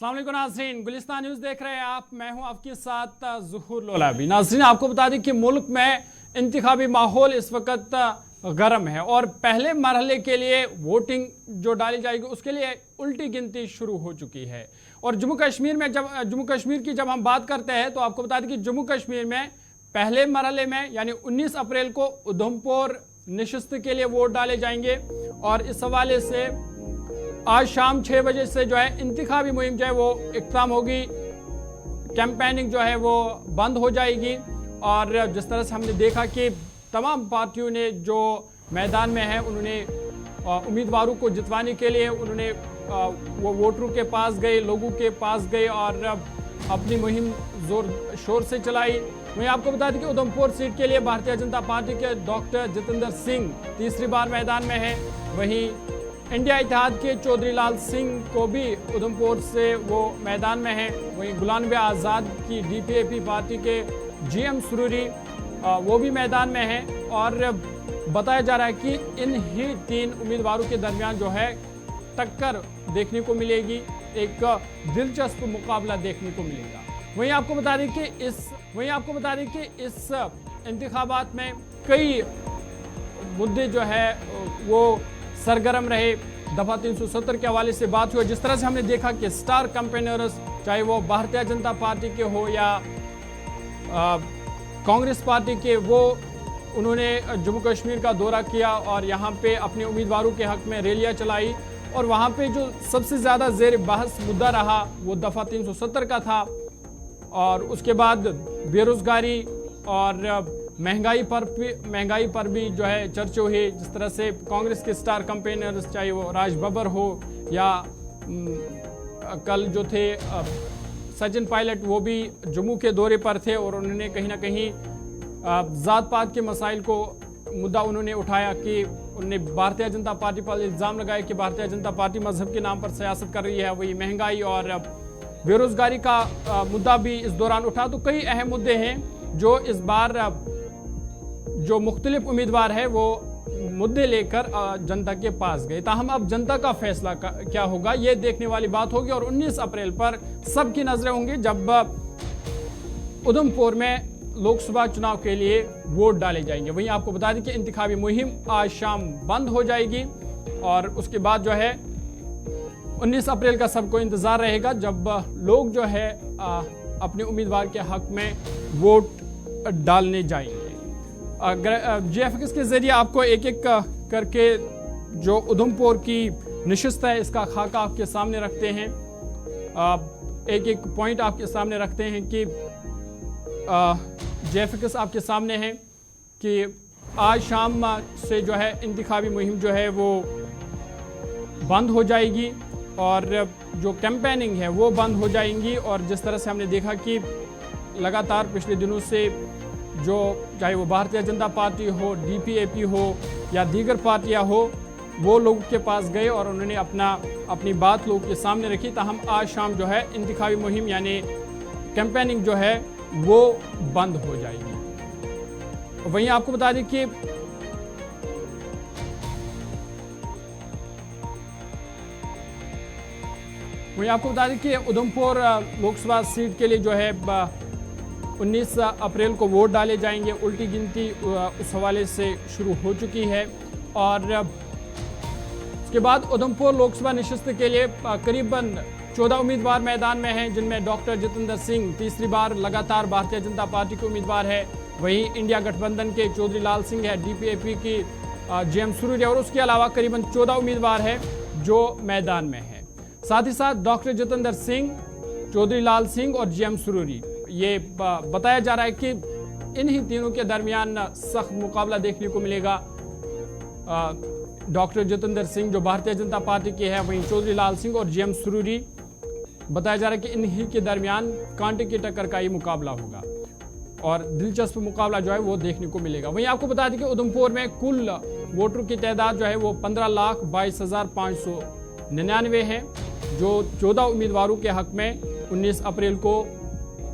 अस्सलाम वालेकुम नाज़रीन, गुलिस्तान न्यूज़ देख रहे हैं आप। मैं हूं आपके साथ ज़ुहूर लोलाबी। नाज़रीन, आपको बता दें कि मुल्क में इंतखाबी माहौल इस वक्त गर्म है और पहले मरहले के लिए वोटिंग जो डाली जाएगी उसके लिए उल्टी गिनती शुरू हो चुकी है। और जम्मू कश्मीर की जब हम बात करते हैं तो आपको बता दें कि जम्मू कश्मीर में पहले मरहले में यानी 19 अप्रैल को उधमपुर नशिस्त के लिए वोट डाले जाएंगे और इस हवाले से आज शाम 6 बजे से जो है इंतखाबी मुहिम जो है वो इख्तिताम होगी, कैंपेनिंग जो है वो बंद हो जाएगी। और जिस तरह से हमने देखा कि तमाम पार्टियों ने जो मैदान में है उन्होंने उम्मीदवारों को जितवाने के लिए उन्होंने वो वोटरों के पास गए, लोगों के पास गए और अपनी मुहिम जोर शोर से चलाई। वहीं आपको बता दें कि उधमपुर सीट के लिए भारतीय जनता पार्टी के डॉक्टर जितेंद्र सिंह तीसरी बार मैदान में है। वहीं इंडिया इत्तेहाद के चौधरी लाल सिंह को भी उधमपुर से वो मैदान में है। वहीं गुलाम नबी आज़ाद की DPAP पार्टी के GM सुरूरी वो भी मैदान में है। और बताया जा रहा है कि इन ही 3 उम्मीदवारों के दरमियान जो है टक्कर देखने को मिलेगी, एक दिलचस्प मुकाबला देखने को मिलेगा। वहीं आपको बता दें कि इस इंतखाबात में कई मुद्दे जो है वो सरगर्म रहे। दफा 370 के हवाले से बात हुई। जिस तरह से हमने देखा कि स्टार कैंपेनर्स चाहे वो भारतीय जनता पार्टी के हो या कांग्रेस पार्टी के, वो उन्होंने जम्मू कश्मीर का दौरा किया और यहाँ पे अपने उम्मीदवारों के हक में रैलियाँ चलाई। और वहाँ पे जो सबसे ज़्यादा ज़ेर बहस मुद्दा रहा वो दफ़ा 370 का था। और उसके बाद बेरोज़गारी और महंगाई पर भी जो है चर्चा हुई। जिस तरह से कांग्रेस के स्टार कैंपेनर्स चाहे वो राज बब्बर हो या कल जो थे सचिन पायलट, वो भी जम्मू के दौरे पर थे और उन्होंने कहीं ना कहीं ज़ात पात के मसाइल को मुद्दा उन्होंने उठाया कि उन्होंने भारतीय जनता पार्टी पर इल्ज़ाम लगाया कि भारतीय जनता पार्टी मजहब के नाम पर सियासत कर रही है। वही महंगाई और बेरोज़गारी का मुद्दा भी इस दौरान उठा। तो कई अहम मुद्दे हैं जो इस बार जो मुख्तलिफ उम्मीदवार है वो मुद्दे लेकर जनता के पास गए। ताहम अब जनता का फैसला क्या होगा ये देखने वाली बात होगी। और 19 अप्रैल पर सबकी नजरें होंगी जब उधमपुर में लोकसभा चुनाव के लिए वोट डाले जाएंगे। वहीं आपको बता दें कि इंतखाबी मुहिम आज शाम बंद हो जाएगी और उसके बाद जो है 19 अप्रैल का सबको इंतजार रहेगा जब लोग जो है अपने उम्मीदवार के हक में वोट डालने जाएंगे। JFX के जरिए आपको एक एक करके जो उधमपुर की नशिस्त है इसका खाका आपके सामने रखते हैं, एक एक पॉइंट आपके सामने रखते हैं कि JFX आपके सामने है कि आज शाम से जो है इंतखाबी मुहिम जो है वो बंद हो जाएगी और जो कैंपेनिंग है वो बंद हो जाएंगी। और जिस तरह से हमने देखा कि लगातार पिछले दिनों से जो चाहे वो भारतीय जनता पार्टी हो, DPAP हो या दीगर पार्टियां हो, वो लोगों के पास गए और उन्होंने अपनी बात लोगों के सामने रखी। ताहम आज शाम जो है इंतखाबी मुहिम यानी कैंपेनिंग जो है वो बंद हो जाएगी। वहीं आपको बता दें कि उधमपुर लोकसभा सीट के लिए जो है 19 अप्रैल को वोट डाले जाएंगे। उल्टी गिनती उस हवाले से शुरू हो चुकी है। और उसके बाद उधमपुर लोकसभा नशिस्त के लिए करीबन 14 उम्मीदवार मैदान में हैं, जिनमें डॉक्टर जितेंद्र सिंह तीसरी बार लगातार भारतीय जनता पार्टी के उम्मीदवार है। वहीं इंडिया गठबंधन के चौधरी लाल सिंह है, DPAP की GM सुरूरी, और उसके अलावा करीबन 14 उम्मीदवार है जो मैदान में है। साथ ही साथ डॉक्टर जितेंद्र सिंह, चौधरी लाल सिंह और GM सुरूरी, ये बताया जा रहा है कि इन्हीं तीनों के दरमियान सख्त मुकाबला देखने को मिलेगा। डॉक्टर जितेंद्र सिंह जो भारतीय जनता पार्टी के हैं, वहीं चौधरी लाल सिंह और GM सुरूरी, बताया जा रहा है कि इन्हीं के दरमियान कांटे की टक्कर का ये मुकाबला होगा और दिलचस्प मुकाबला जो है वो देखने को मिलेगा। वहीं आपको बता दें कि उधमपुर में कुल वोटरों की तादाद जो है वो 15,22,599 है, जो 14 उम्मीदवारों के हक में 19 अप्रैल को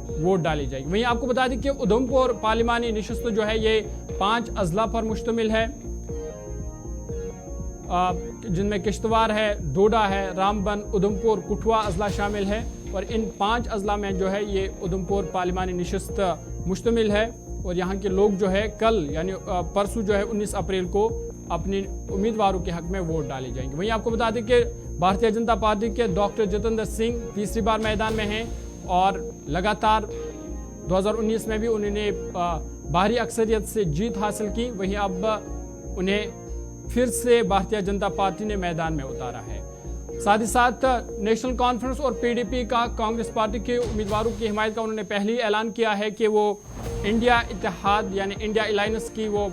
वोट डाली जाएगी। वहीं आपको बता दें कि उधमपुर पार्लिमानी नशिस्त जो है ये 5 अजला पर मुश्तमिल है, जिनमें किश्तवाड़ है, डोडा है, रामबन, उधमपुर, कठुआ अजला शामिल है। और इन 5 अजला में जो है ये उधमपुर पार्लिमानी नशिस्त मुश्तमिल है। और यहाँ के लोग जो है कल यानी परसों जो है 19 अप्रैल को अपने उम्मीदवारों के हक में वोट डाले जाएंगे। वहीं आपको बता दें कि भारतीय जनता पार्टी के डॉक्टर जितेंद्र सिंह तीसरी बार मैदान में हैं और लगातार 2019 में भी उन्होंने भारी अक्सरियत से जीत हासिल की। वहीं अब उन्हें फिर से भारतीय जनता पार्टी ने मैदान में उतारा है। साथ ही साथ नेशनल कॉन्फ्रेंस और पीडीपी का कांग्रेस पार्टी के उम्मीदवारों की हिमायत का उन्होंने पहले ही ऐलान किया है कि वो इंडिया इत्तेहाद यानी इंडिया अलायंस की वो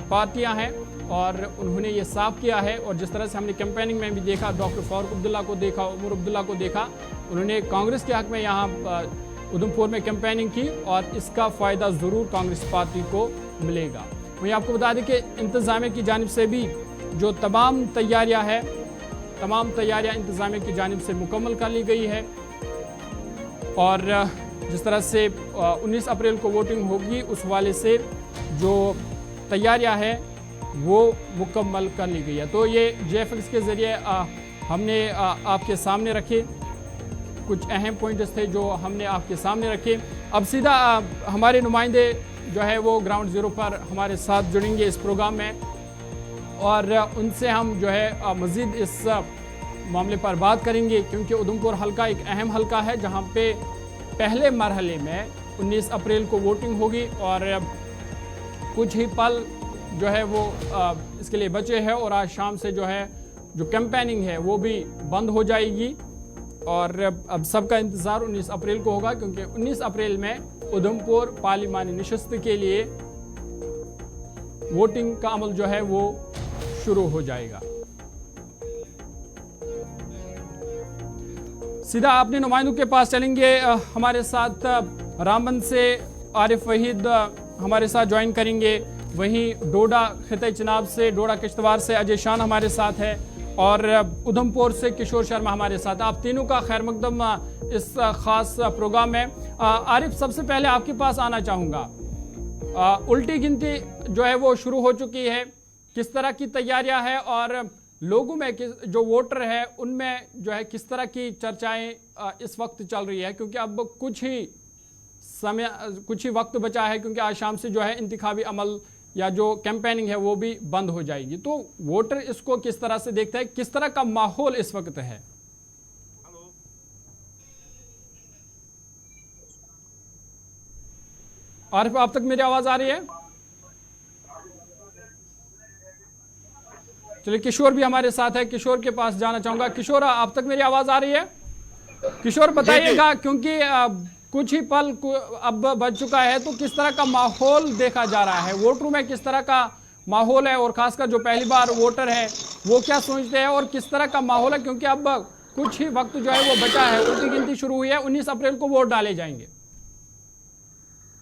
पार्टियां हैं और उन्होंने ये साफ किया है। और जिस तरह से हमने कैंपेनिंग में भी देखा, डॉक्टर फारूक अब्दुल्ला को देखा, उमर अब्दुल्ला को देखा, उन्होंने कांग्रेस के हक में यहाँ उधमपुर में कैंपेनिंग की और इसका फ़ायदा ज़रूर कांग्रेस पार्टी को मिलेगा। वहीं आपको बता दें कि इंतज़ामिया की जानिब से भी जो तमाम तैयारियां हैं, तमाम तैयारियां इंतज़ामिया की जानिब से मुकम्मल कर ली गई है। और जिस तरह से 19 अप्रैल को वोटिंग होगी उस वाले से जो तैयारियां हैं वो मुकम्मल कर ली गई है। तो ये JFX के ज़रिए हमने आपके सामने रखे कुछ अहम पॉइंट्स थे जो हमने आपके सामने रखे। अब सीधा हमारे नुमाइंदे जो है वो ग्राउंड ज़ीरो पर हमारे साथ जुड़ेंगे इस प्रोग्राम में और उनसे हम जो है मज़ीद इस मामले पर बात करेंगे, क्योंकि उधमपुर हल्का एक अहम हल्का है जहां पे पहले मरहले में 19 अप्रैल को वोटिंग होगी और कुछ ही पल जो है वो इसके लिए बचे हैं और आज शाम से जो है जो कैंपेनिंग है वो भी बंद हो जाएगी। और अब सबका इंतज़ार 19 अप्रैल को होगा, क्योंकि 19 अप्रैल में उधमपुर पार्लिमानी नशिस्त के लिए वोटिंग का अमल जो है वो शुरू हो जाएगा। सीधा अपने नुमाइंदों के पास चलेंगे। हमारे साथ रामबन से आरिफ वहीद हमारे साथ ज्वाइन करेंगे। वहीं डोडा खिते चिनाब से, डोडा किश्तवाड़ से अजय शान हमारे साथ है और उधमपुर से किशोर शर्मा हमारे साथ। आप तीनों का खैर मकदम इस खास प्रोग्राम में। आरिफ, सबसे पहले आपके पास आना चाहूँगा। उल्टी गिनती जो है वो शुरू हो चुकी है, किस तरह की तैयारियां हैं और लोगों में जो वोटर है उनमें जो है किस तरह की चर्चाएं इस वक्त चल रही है, क्योंकि अब कुछ ही वक्त बचा है, क्योंकि आज शाम से जो है इंतखाबी अमल या जो कैंपेनिंग है वो भी बंद हो जाएगी। तो वोटर इसको किस तरह से देखता है, किस तरह का माहौल इस वक्त है? आरिफ, आप तक मेरी आवाज आ रही है? चलिए, किशोर भी हमारे साथ है, किशोर के पास जाना चाहूंगा। किशोर, आप तक मेरी आवाज आ रही है? किशोर बताइएगा, क्योंकि कुछ ही पल अब बच चुका है, तो किस तरह का माहौल देखा जा रहा है, वोटरों में किस तरह का माहौल है और खासकर जो पहली बार वोटर है वो क्या सोचते हैं और किस तरह का माहौल है, क्योंकि अब कुछ ही वक्त जो है वो बचा है, उल्टी गिनती शुरू हुई है, 19 अप्रैल को वोट डाले जाएंगे।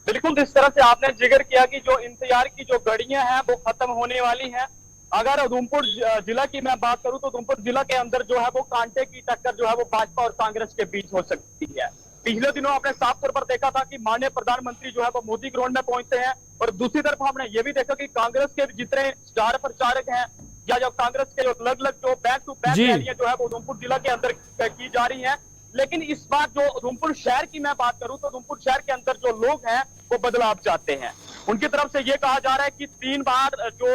बिल्कुल, जिस तरह से आपने जिक्र किया कि जो इंतजार की जो घड़ियां हैं वो खत्म होने वाली हैं। अगर उधमपुर जिला की मैं बात करूं तो उधमपुर जिला के अंदर जो है वो कांटे की टक्कर जो है वो भाजपा और कांग्रेस के बीच हो सकती है। पिछले दिनों आपने साफ तौर पर देखा था कि माननीय प्रधानमंत्री जो है वो मोदी ग्राउंड में पहुंचते हैं और दूसरी तरफ हमने ये भी देखा कि कांग्रेस के जितने स्टार प्रचारक हैं या जो कांग्रेस के जो अलग अलग जो बैक टू बैक रैलियां जो है वो उधमपुर जिला के अंदर की जा रही है। लेकिन इस बार जो उधमपुर शहर की मैं बात करूं तो उधमपुर शहर के अंदर जो लोग हैं वो बदलाव चाहते हैं। उनकी तरफ से ये कहा जा रहा है कि 3 बार जो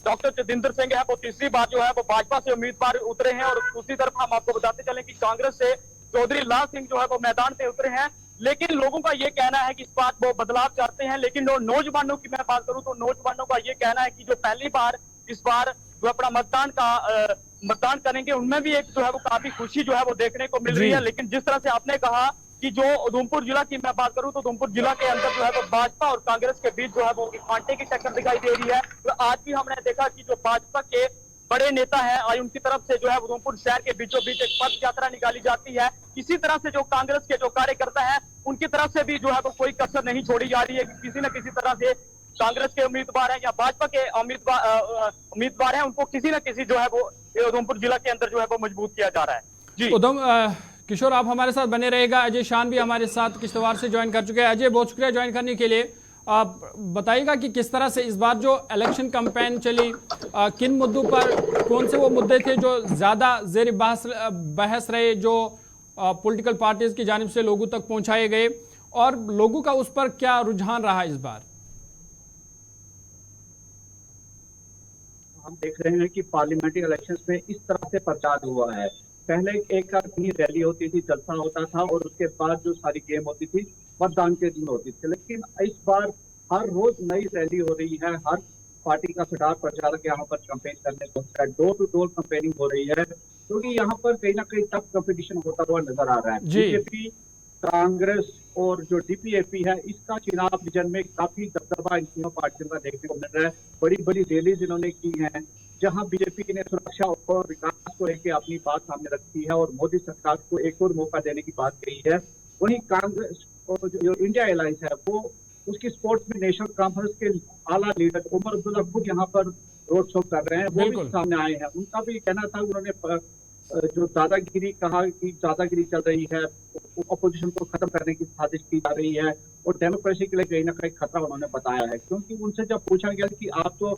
डॉक्टर जितेंद्र सिंह है वो तीसरी बार जो है वो भाजपा से उम्मीदवार उतरे हैं और दूसरी तरफ हम आपको बताते चलें कि कांग्रेस से चौधरी लाल सिंह जो है वो मैदान पे उतरे हैं। लेकिन लोगों का ये कहना है कि इस बार वो बदलाव चाहते हैं। लेकिन नौजवानों की मैं बात करूं तो नौजवानों का ये कहना है कि जो पहली बार इस बार जो अपना मतदान करेंगे उनमें भी एक जो है वो काफी खुशी जो है वो देखने को मिल रही है। लेकिन जिस तरह से आपने कहा कि जो उधमपुर जिला की मैं बात करूं तो उधमपुर जिला के अंदर जो है वो भाजपा और कांग्रेस के बीच जो है वो कांटे की टक्कर दिखाई दे रही है। तो आज भी हमने देखा कि जो भाजपा के बड़े नेता हैं आज उनकी तरफ से जो है उधमपुर शहर के बीचों बीच एक पद यात्रा निकाली जाती है। इसी तरह से जो कांग्रेस के जो कार्यकर्ता हैं उनकी तरफ से भी जो है वो कोई कसर नहीं छोड़ी जा रही है कि किसी न किसी तरह से कांग्रेस के उम्मीदवार हैं या भाजपा के उम्मीदवार हैं उनको किसी न किसी जो है वो उधमपुर जिला के अंदर जो है वो मजबूत किया जा रहा है। जी किशोर, आप हमारे साथ बने रहेगा। अजय शान भी हमारे साथ किश्तवाड़ से ज्वाइन कर चुके हैं। अजय, बहुत शुक्रिया ज्वाइन करने के लिए। आप बताइएगा कि किस तरह से इस बार जो इलेक्शन कैंपेन चली, किन मुद्दों पर, कौन से वो मुद्दे थे जो ज़्यादा ज़ेर बहस रहे, जो पॉलिटिकल पार्टीज की जानिब से लोगों तक पहुंचाए गए, और लोगों का उस पर क्या रुझान रहा इस बार? हम देख रहे हैं कि पार्लियामेंट्री इलेक्शंस में इस तरह से प्रचार हुआ है। पहले एक कहीं रैली होती थी, जलसा होता था, और उसके बाद जो सारी गेम होती थी मतदान के दिन होती थी। लेकिन इस बार हर रोज नई रैली हो रही है, हर पार्टी का स्टार प्रचारक यहाँ पर कैंपेन करने को, डोर टू डोर कैंपेनिंग हो रही है, क्योंकि यहाँ पर कहीं ना कहीं टफ कंपटीशन होता हुआ नजर आ रहा है। बीजेपी, कांग्रेस और जो डीपीएपी है, इसका चुनाव रीजन में काफी दबदबा इन तीनों पार्टियों का देखने को मिल रहा है। बड़ी बड़ी रैलीज इन्होंने की हैं, जहां बीजेपी ने सुरक्षा और विकास को लेकर अपनी बात सामने रखी है और मोदी सरकार को एक और मौका देने की बात कही है। वहीं कांग्रेस और जो इंडिया अलायंस है, वो उसकी सपोर्ट में नेशनल कॉन्फ्रेंस के आला लीडर उमर अब्दुल्ला खुद यहाँ पर रोड शो कर रहे हैं, वो भी सामने आए हैं। उनका भी कहना था, उन्होंने जो दादागिरी कहा कि दादागिरी चल रही है, अपोजिशन को खत्म करने की साजिश की जा रही है और डेमोक्रेसी के लिए कहीं ना कहीं खतरा उन्होंने बताया है। क्योंकि उनसे जब पूछा गया कि आप तो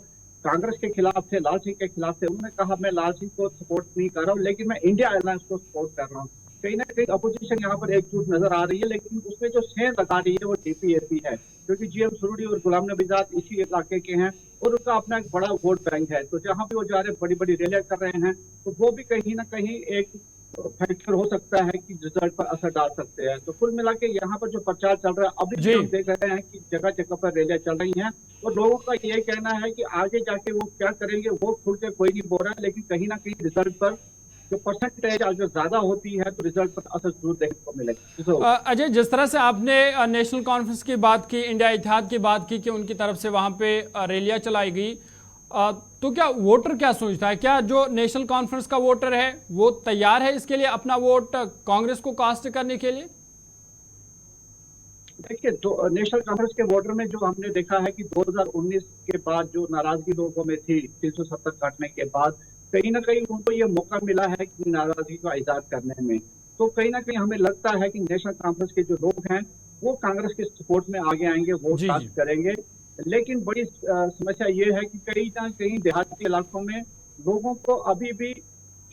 कांग्रेस के खिलाफ थे, लाल सिंह के खिलाफ थे, उन्होंने कहा मैं लाल सिंह को सपोर्ट नहीं कर रहा हूँ, लेकिन मैं इंडिया अलायंस को सपोर्ट कर रहा हूँ। कहीं ना कहीं अपोजिशन यहाँ पर एकजुट नजर आ रही है, लेकिन उसमें जो सेंध लगा रही है वो डीपीएपी है, क्योंकि जीएम सुरूरी और गुलाम नबी आजाद इसी इलाके के हैं और उनका अपना एक बड़ा वोट बैंक है। तो जहां भी वो जा रहे हैं, बड़ी बड़ी रैलियां कर रहे हैं, तो वो भी कहीं ना कहीं एक फैक्टर हो सकता है कि रिजल्ट पर असर डाल सकते हैं। तो कुल मिला के यहाँ पर जो प्रचार चल रहा है, अभी हम देख रहे हैं कि जगह जगह पर रैलियां चल रही हैं और लोगों का ये कहना है कि आगे जाके वो क्या करेंगे वो खुल के कोई नहीं बोल रहा है, लेकिन कहीं ना कहीं रिजल्ट पर जो परसेंटेज अगर ज्यादा होती है तो रिजल्ट पर असर जरूर देखने को मिलेगा। अजय, जिस तरह से आपने नेशनल कॉन्फ्रेंस की बात की, इंडिया इत्तेहाद की बात की कि उनकी तरफ से वहां पे रैलियां चलाई गई, तो क्या वोटर क्या सोचता है? क्या जो नेशनल कॉन्फ्रेंस का वोटर है वो तैयार है इसके लिए अपना वोट कांग्रेस को कास्ट करने के लिए? देखिए, नेशनल कॉन्फ्रेंस के वोटर में जो हमने देखा है कि 2019 के बाद जो नाराजगी लोगों में थी 370 काटने के बाद, कहीं ना कहीं उनको ये मौका मिला है कि नाराजगी का इजहार करने में। तो कहीं ना कहीं हमें लगता है कि नेशनल कॉन्फ्रेंस के जो लोग हैं वो कांग्रेस के सपोर्ट में आगे आएंगे, वोट कास्ट करेंगे। लेकिन बड़ी समस्या ये है कि कहीं ना कहीं देहाती इलाकों में लोगों को अभी भी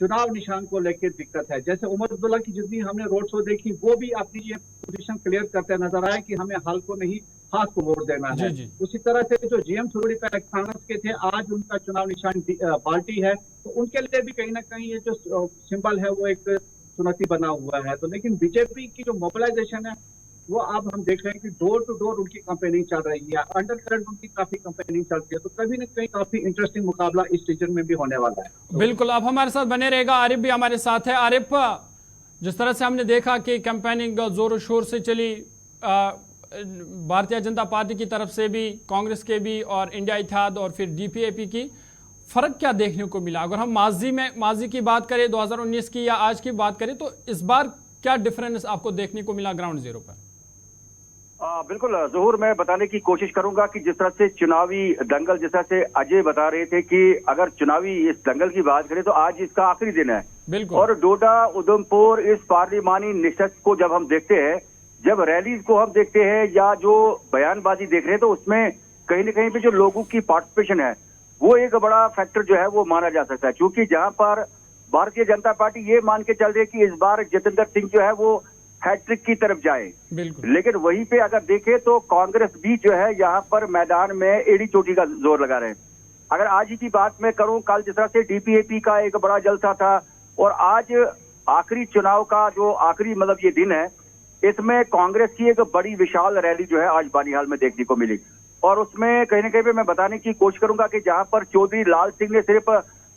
चुनाव निशान को लेकर दिक्कत है। जैसे उमर अब्दुल्ला की जितनी हमने रोड शो देखी, वो भी अपनी ये पोजीशन क्लियर करते नजर आए कि हमें हाल को नहीं हाथ को वोट देना है। उसी तरह से जो जीएम सुरूरी पर कांग्रेस के थे, आज उनका चुनाव निशान पार्टी है, तो उनके लिए भी कहीं ना कहीं ये जो सिंबल है वो एक चुनौती बना हुआ है। तो लेकिन बीजेपी की जो मोबिलाइजेशन है वो अब हम देख रहे हैं कि डोर टू डोर उनकी कैंपेनिंग चल रही है, अंडर करंट उनकी काफी कैंपेनिंग चलती है। तो कभी न कहीं काफी इंटरेस्टिंग मुकाबला इस रीजन में भी होने वाला है। बिल्कुल, अब हमारे साथ बने रहेगा। आरिफ भी हमारे साथ है। आरिफ, जिस तरह से हमने देखा कि कैंपेनिंग जोरों शोर से चली, भारतीय जनता पार्टी की तरफ से भी, कांग्रेस के भी, और इंडिया इत्तेहाद और फिर डीपीएपी की, फर्क क्या देखने को मिला? अगर हम माजी की बात करें, 2019 की या आज की बात करें, तो इस बार क्या डिफरेंस आपको देखने को मिला ग्राउंड जीरो पर? बिल्कुल ज़हूर, मैं बताने की कोशिश करूंगा कि जिस तरह से चुनावी दंगल, जिस तरह से अजय बता रहे थे कि अगर चुनावी इस दंगल की बात करें तो आज इसका आखिरी दिन है। बिल्कुल। और डोडा उधमपुर इस पार्लिमानी निशस्त को जब हम देखते हैं, जब रैलीज को हम देखते हैं या जो बयानबाजी देख रहे हैं, तो उसमें कहीं ना कहीं पे जो लोगों की पार्टिसिपेशन है वो एक बड़ा फैक्टर जो है वो माना जा सकता है। क्योंकि जहां पर भारतीय जनता पार्टी ये मान के चल रही है कि इस बार जितेंद्र सिंह जो है वो हैट्रिक की तरफ जाए, लेकिन वहीं पे अगर देखें तो कांग्रेस भी जो है यहाँ पर मैदान में एड़ी चोटी का जोर लगा रहे हैं। अगर आज ही की बात मैं करूं, कल जिस तरह से डीपीएपी का एक बड़ा जलसा था और आज आखिरी चुनाव का जो आखिरी मतलब ये दिन है, इसमें कांग्रेस की एक बड़ी विशाल रैली जो है आज बानीहाल में देखने को मिली। और उसमें कहीं ना कहीं पे मैं बताने की कोशिश करूंगा कि जहां पर चौधरी लाल सिंह ने सिर्फ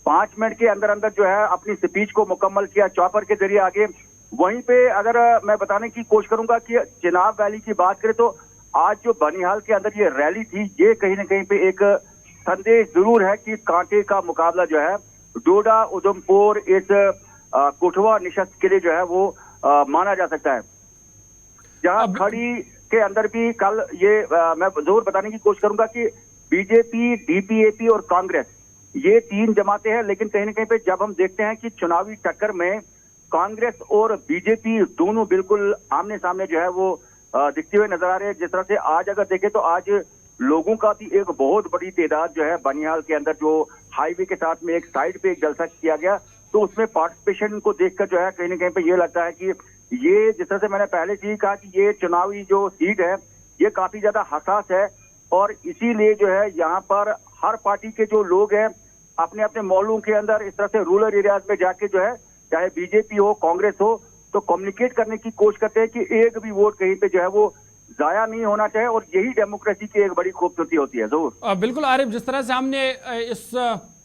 5 मिनट के अंदर अंदर जो है अपनी स्पीच को मुकम्मल किया चॉपर के जरिए आगे, वहीं पे अगर मैं बताने की कोशिश करूंगा कि चुनाव रैली की बात करें तो आज जो बनिहाल के अंदर ये रैली थी, ये कहीं ना कहीं पे एक संदेश जरूर है कि कांटे का मुकाबला जो है डोडा उधमपुर इस कोठवा निशस्त के लिए जो है वो माना जा सकता है। जहां खड़ी के अंदर भी कल ये मैं जरूर बताने की कोशिश करूंगा कि बीजेपी, डीपीएपी और कांग्रेस ये 3 जमातें हैं, लेकिन कहीं ना कहीं पे जब हम देखते हैं कि चुनावी टक्कर में कांग्रेस और बीजेपी दोनों बिल्कुल आमने सामने जो है वो दिखते हुए नजर आ रहे हैं। जिस तरह से आज अगर देखें तो आज लोगों का भी एक बहुत बड़ी तादाद जो है बनिहाल के अंदर, जो हाईवे के साथ में एक साइड पे एक जलसा किया गया, तो उसमें पार्टिसिपेशन को देखकर जो है कहीं ना कहीं पे ये लगता है कि ये जिस तरह से मैंने पहले से ही कहा कि ये चुनावी जो सीट है ये काफी ज्यादा हसास है, और इसीलिए जो है यहाँ पर हर पार्टी के जो लोग हैं अपने अपने मोहल्लों के अंदर इस तरह से रूरल एरियाज में जाके जो है, चाहे बीजेपी हो कांग्रेस हो, तो कम्युनिकेट करने की कोशिश करते हैं कि एक भी वोट कहीं पे जो है वो जाया नहीं होना चाहिए, और यही डेमोक्रेसी की एक बड़ी खूबसूरती होती है। जरूर बिल्कुल आरिफ, जिस तरह से हमने इस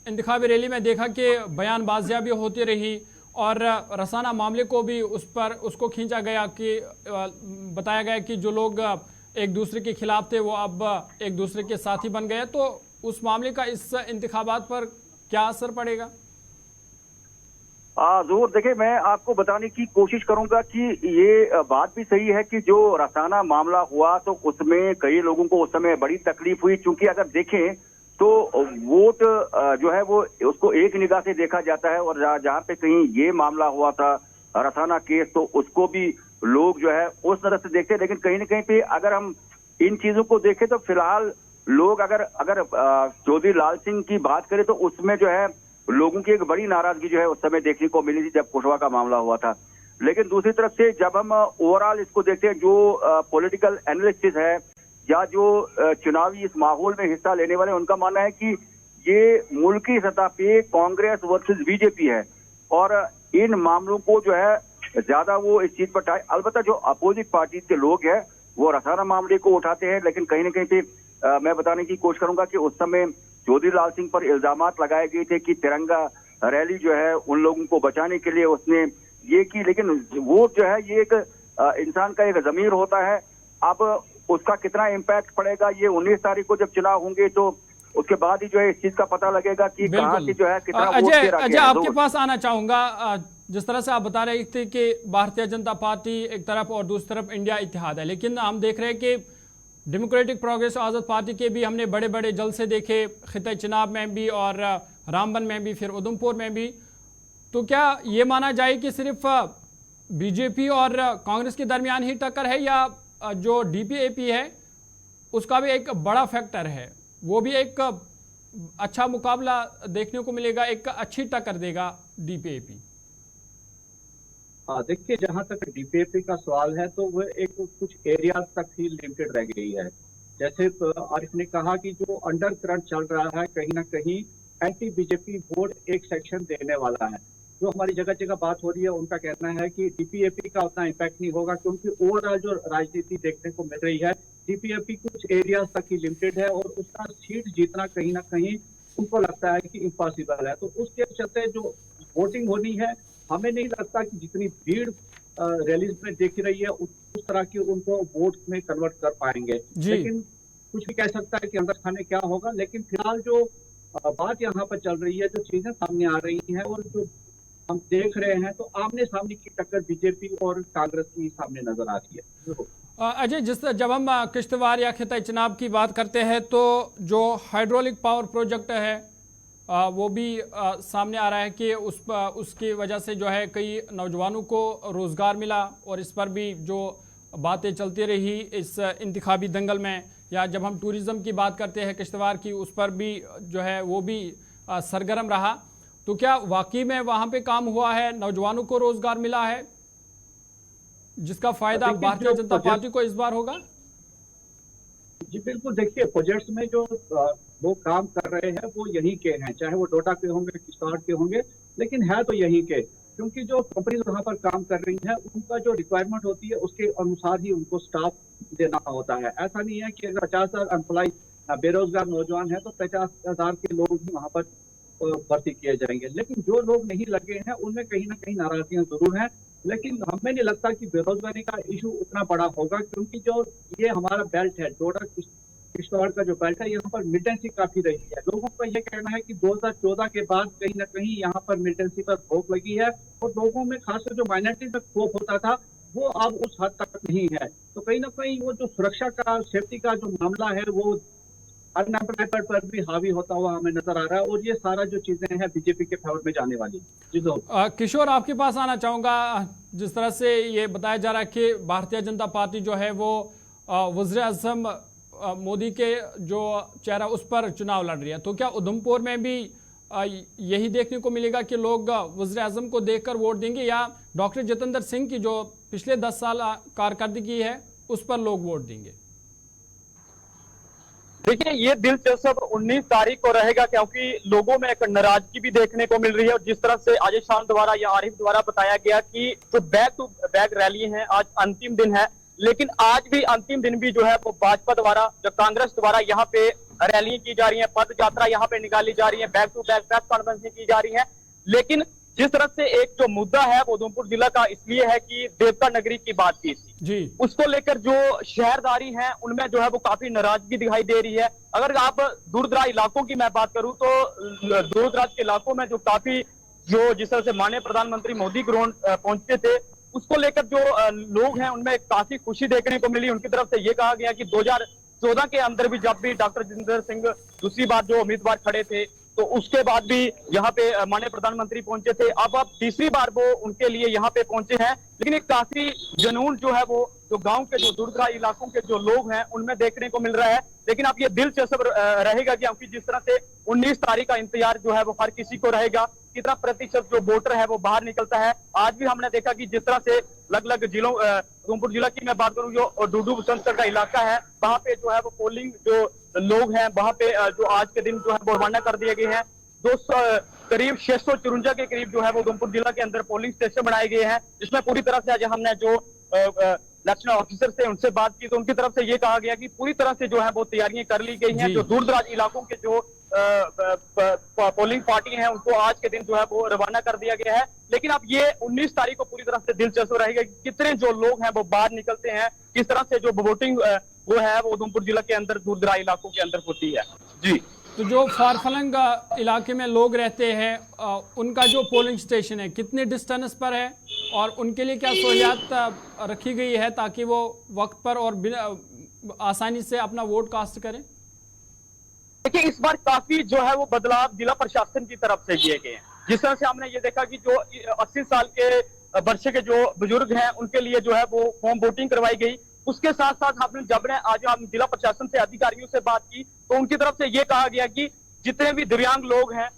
इंतखाबी रैली में देखा कि बयानबाजियां भी होती रही और रसाना मामले को भी उसको खींचा गया कि बताया गया कि जो लोग एक दूसरे के खिलाफ थे वो अब एक दूसरे के साथी बन गए, तो उस मामले का इस इंतखाबात पर क्या असर पड़ेगा? जरूर, देखिए मैं आपको बताने की कोशिश करूंगा कि ये बात भी सही है कि जो रसाना मामला हुआ तो उसमें कई लोगों को उस समय बड़ी तकलीफ हुई, क्योंकि अगर देखें तो वोट जो है वो उसको एक निगाह से देखा जाता है, और जहाँ पे कहीं ये मामला हुआ था रसाना केस, तो उसको भी लोग जो है उस तरह से देखते हैं। लेकिन कहीं ना कहीं पे अगर हम इन चीजों को देखें तो फिलहाल लोग अगर चौधरी लाल सिंह की बात करें तो उसमें जो है लोगों की एक बड़ी नाराजगी जो है उस समय देखने को मिली थी जब कुशवाहा का मामला हुआ था। लेकिन दूसरी तरफ से जब हम ओवरऑल इसको देखते हैं, जो पॉलिटिकल एनालिस्ट है या जो चुनावी इस माहौल में हिस्सा लेने वाले, उनका मानना है कि ये मुल्की सतह पे कांग्रेस वर्सेस बीजेपी है, और इन मामलों को जो है ज्यादा वो इस चीज पर अलबत्ता जो अपोजिट पार्टी के लोग हैं वो रसाना मामले को उठाते हैं। लेकिन कहीं ना कहीं पे मैं बताने की कोशिश करूंगा कि उस समय चौधरी लाल सिंह पर इल्जामात लगाए गए थे कि तिरंगा रैली जो है उन लोगों को बचाने के लिए उसने ये की, लेकिन वोट जो है ये एक इंसान का एक ज़मीर होता है। अब उसका कितना इम्पैक्ट पड़ेगा ये 19 तारीख को जब चुनाव होंगे तो उसके बाद ही जो है इस चीज का पता लगेगा कि कहां से जो है कितना वोट दे रहा है। अजय, आपके पास आना चाहूंगा। जिस तरह से आप बता रहे थे कि भारतीय जनता पार्टी एक तरफ और दूसरी तरफ इंडिया इत्तेहाद है, लेकिन हम देख रहे हैं कि डेमोक्रेटिक प्रोग्रेसिव आज़ाद पार्टी के भी हमने बड़े बड़े जलसे देखे, खिते चिनाब में भी और रामबन में भी, फिर उधमपुर में भी। तो क्या ये माना जाए कि सिर्फ बीजेपी और कांग्रेस के दरमियान ही टक्कर है, या जो डीपीएपी है उसका भी एक बड़ा फैक्टर है, वो भी एक अच्छा मुकाबला देखने को मिलेगा, एक अच्छी टक्कर देगा डीपीएपी? देखिए, जहां तक डीपीएपी का सवाल है तो वह एक कुछ एरियाज तक ही लिमिटेड रह गई है। जैसे आरिफ ने कहा कि जो अंडर करंट चल रहा है, कहीं ना कहीं एंटी बीजेपी वोट एक सेक्शन देने वाला है। जो हमारी जगह जगह बात हो रही है उनका कहना है कि डीपीएपी का उतना इम्पैक्ट नहीं होगा, क्योंकि ओवरऑल जो राजनीति देखने को मिल रही है डीपीएपी कुछ एरियाज तक ही लिमिटेड है, और उसका सीट जीतना कहीं ना कहीं उनको लगता है कि इम्पॉसिबल है। तो उसके चलते जो वोटिंग होनी है, हमें नहीं लगता कि जितनी भीड़ रैलीज में देखी रही है उस तरह की उनको वोट में कन्वर्ट कर पाएंगे। लेकिन कुछ भी कह सकता है कि अंदर खाने क्या होगा। लेकिन फिलहाल जो बात यहाँ पर चल रही है, जो चीजें सामने आ रही हैं और जो हम देख रहे हैं, तो आमने सामने की टक्कर बीजेपी और कांग्रेस की सामने नजर आ रही है। अजय, जब हम किश्तवाड़ या खिता चिनाब की बात करते हैं तो जो हाइड्रोलिक पावर प्रोजेक्ट है वो भी सामने आ रहा है कि उसकी वजह से जो है कई नौजवानों को रोज़गार मिला, और इस पर भी जो बातें चलती रही इस इंतखाबी दंगल में, या जब हम टूरिज़्म की बात करते हैं किश्तवाड़ की, उस पर भी जो है वो भी सरगर्म रहा। तो क्या वाकई में वहाँ पे काम हुआ है, नौजवानों को रोज़गार मिला है, जिसका फ़ायदा भारतीय जनता पार्टी को इस बार होगा? जी बिल्कुल, देखिए प्रोजेक्ट्स में जो लोग काम कर रहे हैं वो यहीं के हैं, चाहे वो डोडा के होंगे, किश्तवाड़ के होंगे, लेकिन है तो यहीं के, क्योंकि जो कंपनीज वहाँ पर काम कर रही हैं उनका जो रिक्वायरमेंट होती है उसके अनुसार ही उनको स्टाफ देना होता है। ऐसा नहीं है कि अगर 50,000 एम्प्लॉय बेरोजगार नौजवान है तो 50,000 के लोग ही वहाँ पर भर्ती किए जाएंगे। लेकिन जो लोग नहीं लगे हैं उनमें कहीं ना कहीं नाराजगियां जरूर हैं, लेकिन हमें नहीं लगता कि बेरोजगारी का इशू उतना बड़ा होगा, क्योंकि जो ये हमारा बेल्ट है, डोडा किश्तवाड़ का जो बेल्ट है, यहाँ पर मिलिटेंसी काफी रही है। लोगों का ये कहना है कि 2014 के बाद कहीं ना कहीं यहाँ पर मिलिटेंसी पर रोक लगी है, और लोगों में खासकर जो माइनॉरिटी में खौफ होता था वो अब उस हद तक नहीं है। तो कहीं ना कहीं वो जो सुरक्षा का, सेफ्टी का जो मामला है वो अनएम्प्लॉयमेंट पर भी हावी होता हुआ हमें नजर आ रहा है, और ये सारा जो चीजें हैं बीजेपी के फेवर में जाने वाली। किशोर, आपके पास आना चाहूंगा। जिस तरह से ये बताया जा रहा है कि भारतीय जनता पार्टी जो है वो वज़ीर आज़म मोदी के जो चेहरा उस पर चुनाव लड़ रही है, तो क्या उधमपुर में भी यही देखने को मिलेगा कि लोग वज़ीर आज़म को देखकर वोट देंगे, या डॉक्टर जितेंद्र सिंह की जो पिछले 10 साल कारकर्दगी है उस पर लोग वोट देंगे? देखिए, ये दिलचस्प 19 तारीख को रहेगा, क्योंकि लोगों में एक नाराजगी भी देखने को मिल रही है। और जिस तरह से अजय शाह द्वारा या आरिफ द्वारा बताया गया कि जो बैक टू बैक रैली है, आज अंतिम दिन है, लेकिन आज भी अंतिम दिन भी जो है वो भाजपा द्वारा, जो कांग्रेस द्वारा यहाँ पे रैली की जा रही है, पद यात्रा यहाँ पे निकाली जा रही है, back to back press conference की जा रही है। लेकिन जिस तरह से एक जो मुद्दा है वो उधमपुर जिला का इसलिए है कि देवता नगरी की बात की थी जी, उसको लेकर जो शहरदारी है उनमें जो है वो काफी नाराजगी दिखाई दे रही है। अगर आप दूर दराज इलाकों की मैं बात करूं तो दूर दराज के इलाकों में जो काफी जो जिस तरह से माननीय प्रधानमंत्री मोदी ग्राउंड पहुंचे थे, उसको लेकर जो लोग हैं उनमें काफी खुशी देखने को मिली। उनकी तरफ से ये कहा गया कि 2014 के अंदर भी जब भी डॉक्टर जितेंद्र सिंह दूसरी बार जो उम्मीदवार खड़े थे, तो उसके बाद भी यहाँ पे माननीय प्रधानमंत्री पहुंचे थे। अब तीसरी बार वो उनके लिए यहाँ पे पहुंचे हैं, लेकिन एक काफी जुनून जो है वो जो गांव के जो दूर-दराज इलाकों के जो लोग हैं उनमें देखने को मिल रहा है। लेकिन अब ये दिलचस्प रहेगा क्योंकि जिस तरह से 19 तारीख का इंतजार जो है वो हर किसी को रहेगा, कितना प्रतिशत जो वोटर है वो बाहर निकलता है। आज भी हमने देखा कि जिस तरह से अलग-अलग जिलों, उधमपुर जिला की मैं बात करूं, जो डूडू बसंतगढ़ का इलाका है, वहां पे जो है वो पोलिंग जो लोग हैं वहां पे जो आज के दिन जो है वो रवाना कर दिए गए हैं। 200 करीब 654 के करीब जो है वो उधमपुर जिला के अंदर पोलिंग स्टेशन बनाए गए हैं, जिसमें पूरी तरह से आज हमने जो इलेक्शन ऑफिसर से उनसे बात की तो उनकी तरफ से ये कहा गया कि पूरी तरह से जो है वो तैयारियां कर ली गई हैं। जो दूर दराज इलाकों के जो पोलिंग पार्टी हैं उनको आज के दिन जो है वो रवाना कर दिया गया है। लेकिन अब ये 19 तारीख को पूरी तरह से दिलचस्प रहेगा कि कितने जो लोग हैं वो बाहर निकलते हैं, किस तरह से जो वोटिंग वो है वो उधमपुर जिला के अंदर दूर दराज इलाकों के अंदर होती है। जी, तो जो फारफलंग इलाके में लोग रहते हैं उनका जो पोलिंग स्टेशन है कितने डिस्टेंस पर है और उनके लिए क्या सहूलियात रखी गई है ताकि वो वक्त पर और आसानी से अपना वोट कास्ट करें? देखिए, इस बार काफी जो है वो बदलाव जिला प्रशासन की तरफ से किए गए हैं। जिस तरह से हमने ये देखा कि जो 80 साल के वर्ष के जो बुजुर्ग हैं उनके लिए जो है वो फॉर्म वोटिंग करवाई गई। उसके साथ साथ हमने जब आज हम जिला प्रशासन से अधिकारियों से बात की तो उनकी तरफ से ये कहा गया कि जितने भी दिव्यांग लोग हैं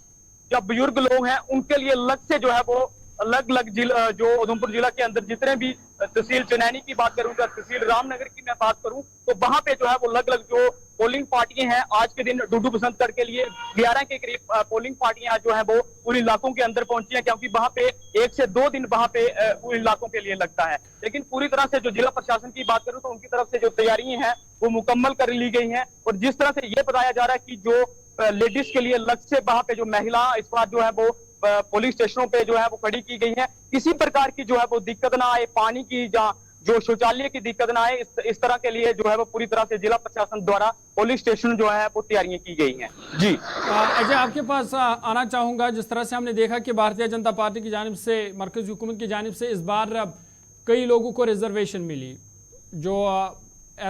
या बुजुर्ग लोग हैं उनके लिए अलग से जो है वो अलग अलग जिला, जो उधमपुर जिला के अंदर जितने भी तहसील चनैनी की बात करूं, तहसील रामनगर की मैं बात करूं, तो वहां पे जो है वो अलग अलग जो पोलिंग पार्टियां हैं आज के दिन डूडू बसंतगढ़ के लिए 11 के करीब पोलिंग पार्टियां जो है वो उन इलाकों के अंदर पहुंची हैं, क्योंकि वहां पे 1 से 2 दिन वहां पे उन इलाकों के लिए लगता है। लेकिन पूरी तरह से जो जिला प्रशासन की बात करूं तो उनकी तरफ से जो तैयारियां हैं वो मुकम्मल कर ली गई हैं। और जिस तरह से ये बताया जा रहा है कि जो लेडीज के लिए अलग से वहां पे जो महिला इस बार जो है वो पुलिस स्टेशनों पे जो है वो खड़ी की गई है, किसी प्रकार की जो है वो दिक्कत ना आए, पानी की जो शौचालय की दिक्कत ना आए, इस तरह के लिए जो है वो पूरी तरह से जिला प्रशासन द्वारा पुलिस स्टेशन जो है वो तैयारियां की गई हैं। जी अजय, आपके पास आना चाहूंगा। जिस तरह से हमने देखा कि भारतीय जनता पार्टी की जानिब से, मरकजी हुकूमत की जानिब से इस बार कई लोगों को रिजर्वेशन मिली, जो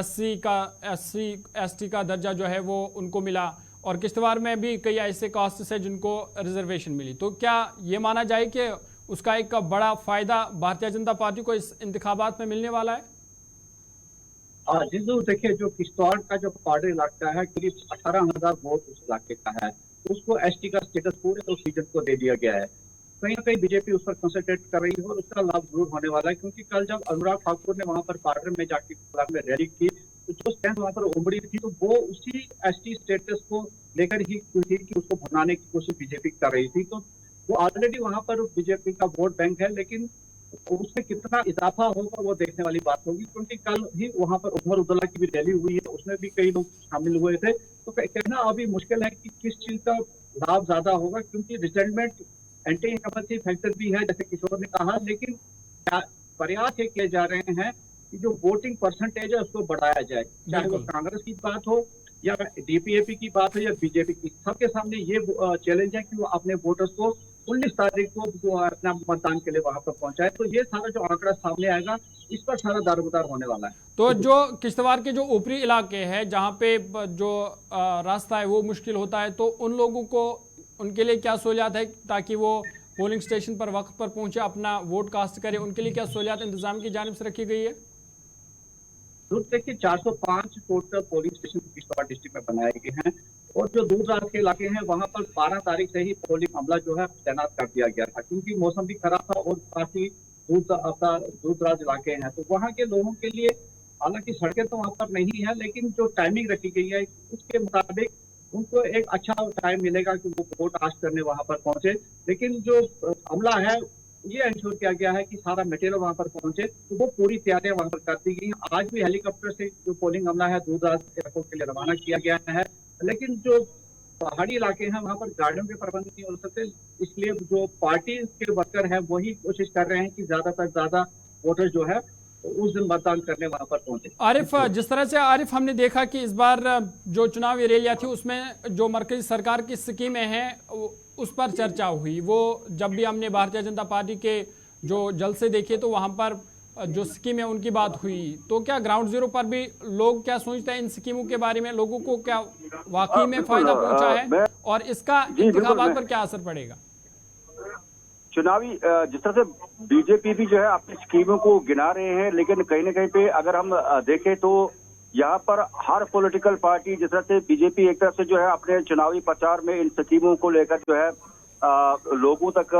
SC का दर्जा जो है वो उनको मिला, और किश्तवाड़ में भी कई ऐसे कास्ट है जिनको रिजर्वेशन मिली। तो क्या ये माना जाए कि उसका एक बड़ा फायदा भारतीय जनता पार्टी को इस इंतखाबात में मिलने वाला है? जिसको देखिए, जो किश्तवाड़ का जो बॉर्डर इलाका है करीब 18,000 वोट उस इलाके का है, उसको ST का स्टेटस पूरे उस रीजन को दे दिया गया है। कहीं ना कहीं बीजेपी उस पर कंसंट्रेट कर रही है और उसका लाभ जरूर होने वाला है, क्योंकि कल जब अनुराग ठाकुर ने वहां पर बॉर्डर में जाके में रैली की तो जो स्टैंड वहां पर उमड़ी थी तो वो उसी ST स्टेटस को लेकर ही थी कि उसको भुनाने की कोशिश बीजेपी कर रही थी। तो वो ऑलरेडी वहां पर बीजेपी का वोट बैंक है, लेकिन उसमें कितना इजाफा होगा वो देखने वाली बात होगी, क्योंकि कल ही वहां पर उमर उद्दौला की भी रैली हुई है, उसमें भी कई लोग शामिल हुए थे। तो कहना अभी मुश्किल है कि किस चीज का लाभ ज्यादा होगा, क्योंकि रिजल्टमेंट एंटी इनकम्बेंसी फैक्टर भी है जैसे किशोर ने कहा, लेकिन प्रयास ये किए जा रहे हैं कि जो वोटिंग परसेंटेज है उसको बढ़ाया जाए, चाहे वो कांग्रेस की बात हो या DPAP की बात हो या बीजेपी की। सबके सामने ये चैलेंज है कि वो अपने वोटर्स को 19 तारीख को अपना मतदान के लिए वहां पर पहुंचाए। तो ये सारा जो आंकड़ा सामने आएगा इस पर सारा दारोमदार होने वाला है। तो जो किश्तवाड़ के जो ऊपरी इलाके हैं जहाँ पे जो रास्ता है वो मुश्किल होता है, तो उन लोगों को उनके लिए क्या सहूलियात है ताकि वो पोलिंग स्टेशन पर वक्त पर पहुंचे, अपना वोट कास्ट करे? उनके लिए क्या सहूलियात इंतजाम की जानिब से रखी गई है? देखिए, 405 total polling station Kishtwar district में बनाए गए हैं। और जो दूर दराज के इलाके हैं वहां पर 12 तारीख से ही पोलिंग अमला जो है तैनात कर दिया गया था, क्योंकि मौसम भी खराब था और काफी दूर दराज इलाके हैं, तो वहाँ के लोगों के लिए हालांकि सड़कें तो वहाँ पर नहीं है, लेकिन जो टाइमिंग रखी गई है उसके मुताबिक उनको एक अच्छा टाइम मिलेगा कि वो वोट कास्ट करने वहां पर पहुंचे। लेकिन जो अमला है ये इंश्योर किया गया है कि सारा मटेरियल वहां पर पहुंचे, तो वो पूरी तैयारियां वहां पर कर दी गई हैं। आज भी हेलीकॉप्टर से जो पोलिंग अमला है दूर दराज इलाकों के लिए रवाना किया गया है, लेकिन जो पहाड़ी इलाके हैं वहां पर गाड़ियों के प्रबंध नहीं हो सकते, इसलिए जो पार्टी के वर्कर हैं वही कोशिश कर रहे हैं कि ज्यादा से ज्यादा वोटर जो है उस दिन मतदान करने वहां पर पहुंचे। आरिफ, जिस तरह से आरिफ हमने देखा कि इस बार जो चुनावी रैलियां थी उसमें जो मरकजी सरकार की स्कीमें हैं उस पर चर्चा हुई। वो जब भी हमने भारतीय जनता पार्टी के जो जलसे देखे तो वहां पर जो स्कीमें उनकी बात हुई, तो क्या ग्राउंड जीरो पर भी लोग क्या सोचते हैं इन स्कीमों के बारे में? लोगों को क्या वाकई में फायदा पहुंचा है और इसका इंतखाबात पर क्या असर पड़ेगा? चुनावी जिस तरह से बीजेपी भी जो है अपनी स्कीमों को गिना रहे हैं, लेकिन कहीं ना कहीं पे अगर हम देखें तो यहाँ पर हर पॉलिटिकल पार्टी जिस तरह से बीजेपी एक तरफ से जो है अपने चुनावी प्रचार में इन स्कीमों को लेकर जो है लोगों तक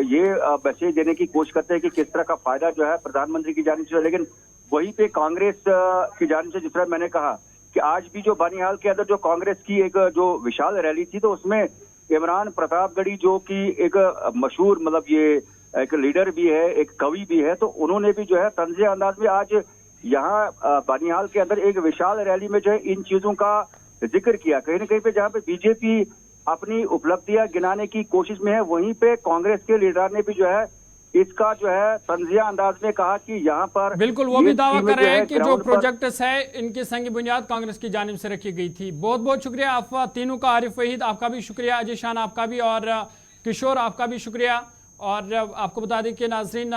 ये मैसेज देने की कोशिश करते हैं कि किस तरह का फायदा जो है प्रधानमंत्री की जानिब से। लेकिन वहीं पे कांग्रेस की जानिब से जिस तरह मैंने कहा कि आज भी जो बनिहाल के अंदर जो कांग्रेस की एक जो विशाल रैली थी, तो उसमें इमरान प्रतापगढ़ी जो कि एक मशहूर मतलब ये एक लीडर भी है, एक कवि भी है, तो उन्होंने भी जो है तंज़िया अंदाज में आज यहाँ बनिहाल के अंदर एक विशाल रैली में जो है इन चीजों का जिक्र किया। कहीं ना कहीं पे जहाँ पे बीजेपी अपनी उपलब्धियां गिनाने की कोशिश में है, वहीं पे कांग्रेस के लीडर ने भी जो है इसका जो है तंजिया अंदाज में कहा कि यहाँ पर बिल्कुल वो भी दावा कर रहे हैं कि जो प्रोजेक्ट्स है इनकी संग बुनियाद कांग्रेस की जानिब से रखी गई थी। बहुत बहुत शुक्रिया आप तीनों का। आरिफ वहीद आपका भी शुक्रिया, अजय शान आपका भी, और किशोर आपका भी शुक्रिया। और आपको बता दें कि नाजरीन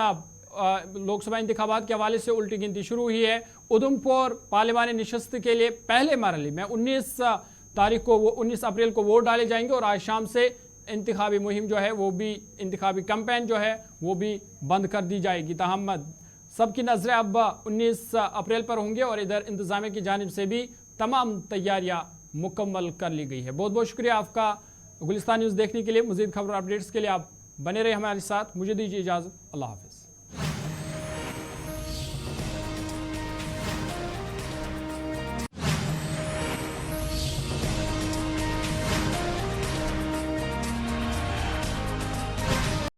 लोकसभा इंतखाबात के हवाले से उल्टी गिनती शुरू हुई है। उधमपुर पार्लिमानी नशस्त के लिए पहले मरहले में 19 अप्रैल को वोट डाले जाएंगे और आज शाम से इंतखाबी मुहिम जो है वो भी, इंतखाबी कैंपेन जो है वो भी बंद कर दी जाएगी। ताहम सबकी नजरें अब 19 अप्रैल पर होंगे और इधर इंतजामिया की जानिब से भी तमाम तैयारियां मुकम्मल कर ली गई है। बहुत बहुत शुक्रिया आपका गुलिस्तान न्यूज़ देखने के लिए। मज़ीद खबर अपडेट्स के लिए आप बने रहे हमारे साथ। मुझे दीजिए इजाज़त। अल्लाह हाफ़िज़।